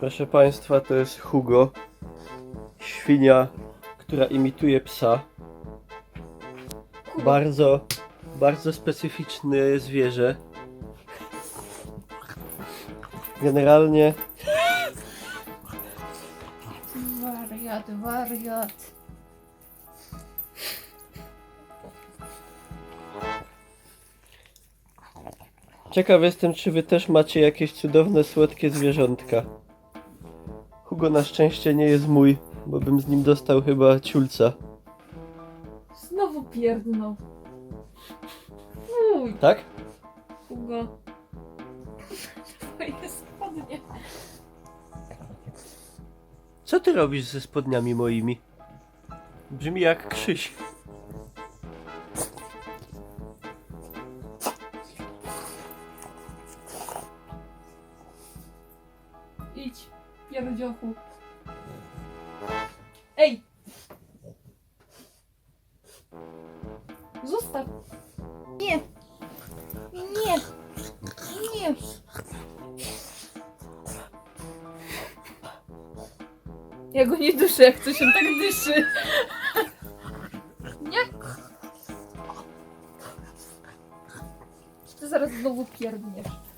Proszę Państwa, to jest Hugo. Świnia, która imituje psa. Bardzo specyficzne zwierzę. Generalnie Wariat. ciekaw jestem, czy Wy też macie jakieś cudowne, słodkie zwierzątka. Hugo na szczęście nie jest mój, bo bym z nim dostał chyba ciulca. Znowu pierdnął. Uj, Tak? Hugo. Twoje spodnie. Co ty robisz ze spodniami moimi? Brzmi jak Krzyś. Idź, pierdziochu. Ej! Zostaw! Nie! Nie! Nie! Ja go nie duszę, jak coś on tak dyszy. Nie! Ty zaraz znowu pierdniesz.